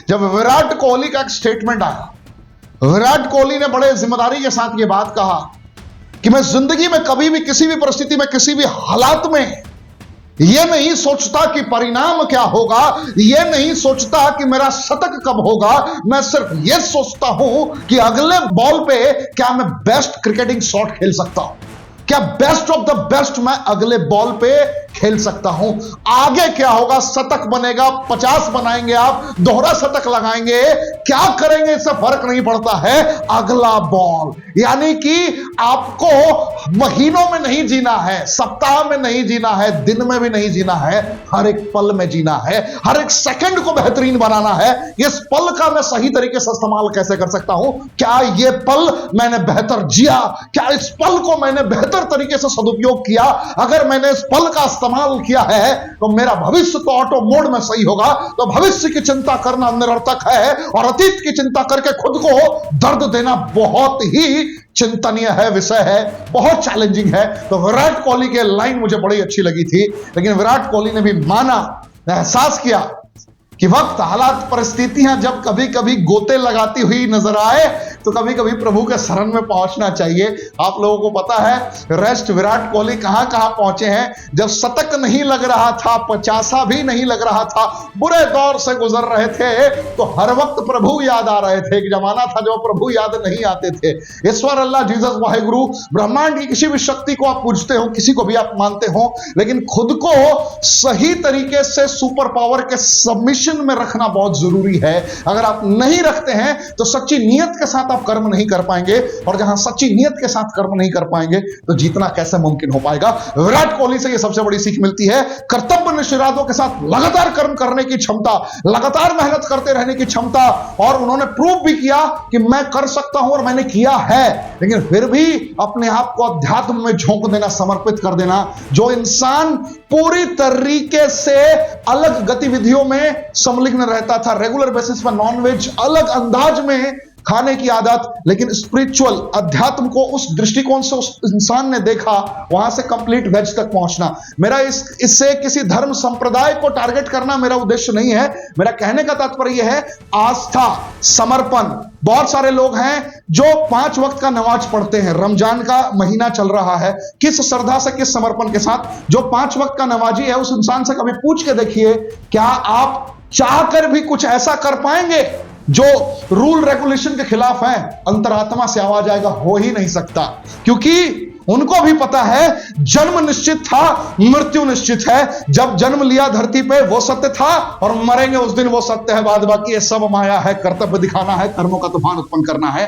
जब विराट कोहली का एक स्टेटमेंट आया, विराट कोहली ने बड़े जिम्मेदारी के साथ यह बात कहा कि मैं जिंदगी में कभी भी किसी भी परिस्थिति में किसी भी हालात में यह नहीं सोचता कि परिणाम क्या होगा, यह नहीं सोचता कि मेरा शतक कब होगा, मैं सिर्फ यह सोचता हूं कि अगले बॉल पे क्या मैं बेस्ट क्रिकेटिंग शॉट खेल सकता हूं, क्या बेस्ट ऑफ द बेस्ट मैं अगले बॉल पे खेल सकता हूं। आगे क्या होगा, शतक बनेगा, 50 बनाएंगे, आप दोहरा शतक लगाएंगे, क्या करेंगे इससे फर्क नहीं पड़ता है, अगला बॉल। यानी कि आपको महीनों में नहीं जीना है, सप्ताह में नहीं जीना है, दिन में भी नहीं जीना है, हर एक पल में जीना है, हर एक सेकंड को बेहतरीन बनाना है। इस पल का मैं सही तरीके से इस्तेमाल कैसे कर सकता हूं, क्या यह पल मैंने बेहतर जिया, क्या इस पल को मैंने बेहतर तरीके से सदुपयोग किया। अगर मैंने इस पल का इस्तेमाल किया है तो मेरा भविष्य तो ऑटो मोड में सही होगा। तो भविष्य की चिंता करना निरर्थक है और अतीत की चिंता करके खुद को दर्द देना बहुत ही चिंतनीय है, विषय है, बहुत चैलेंजिंग है। तो विराट कोहली के लाइन मुझे बड़ी अच्छी लगी थी, लेकिन विराट कोहली ने भी माना, एहसास किया कि वक्त, हालात, परिस्थितियां जब कभी कभी गोते लगाती हुई नजर आए तो कभी कभी प्रभु के शरण में पहुंचना चाहिए। आप लोगों को पता है रेस्ट विराट कोहली कहां कहां पहुंचे हैं। जब शतक नहीं लग रहा था, 50 भी नहीं लग रहा था, बुरे दौर से गुजर रहे थे, तो हर वक्त प्रभु याद आ रहे थे। एक जमाना था जब प्रभु याद नहीं आते थे। ईश्वर, अल्लाह, जीसस, वाहेगुरु, ब्रह्मांड की किसी भी शक्ति को आप पूजते हो, किसी को भी आप मानते हो, लेकिन खुद को सही तरीके से सुपर पावर के सबमिशन में रखना बहुत जरूरी है। अगर आप नहीं रखते हैं तो सच्ची नियत के साथ आप कर्म नहीं कर पाएंगे, और जहां सच्ची नियत के साथ कर्म नहीं कर पाएंगे तो जीतना कैसे मुमकिन हो पाएगा। विराट कोहली से यह सबसे बड़ी सीख मिलती है, कर्तव्यनिष्ठ इरादों के साथ लगातार कर्म करने की क्षमता, लगातार मेहनत करते रहने की क्षमता। और उन्होंने प्रूव भी किया कि मैं कर सकता हूं और मैंने किया है। लेकिन फिर भी अपने आप को अध्यात्म में झोंक देना, समर्पित कर देना। जो इंसान पूरी तरीके से अलग गतिविधियों में संलग्न रहता था, रेगुलर बेसिस पर नॉनवेज, अलग अंदाज में खाने की आदत, लेकिन स्पिरिचुअल अध्यात्म को उस दृष्टिकोण से उस इंसान ने देखा, वहां से कंप्लीट वेज तक पहुंचना। मेरा इससे किसी धर्म संप्रदाय को टारगेट करना मेरा उद्देश्य नहीं है। मेरा कहने का तात्पर्य है आस्था, समर्पण। बहुत सारे लोग हैं जो 5 वक्त का नमाज पढ़ते हैं, रमजान का महीना चल रहा है, किस श्रद्धा से, किस समर्पण के साथ। जो 5 वक्त का नमाजी है उस इंसान से कभी पूछ के देखिए, क्या आप चाहकर भी कुछ ऐसा कर पाएंगे जो रूल रेगुलेशन के खिलाफ है। अंतरात्मा से आवाज आएगा, हो ही नहीं सकता, क्योंकि उनको भी पता है जन्म निश्चित था, मृत्यु निश्चित है। जब जन्म लिया धरती पे वो सत्य था, और मरेंगे उस दिन वो सत्य है। बाद बाकी ये सब माया है, कर्तव्य दिखाना है, कर्मों का तूफान उत्पन्न करना है।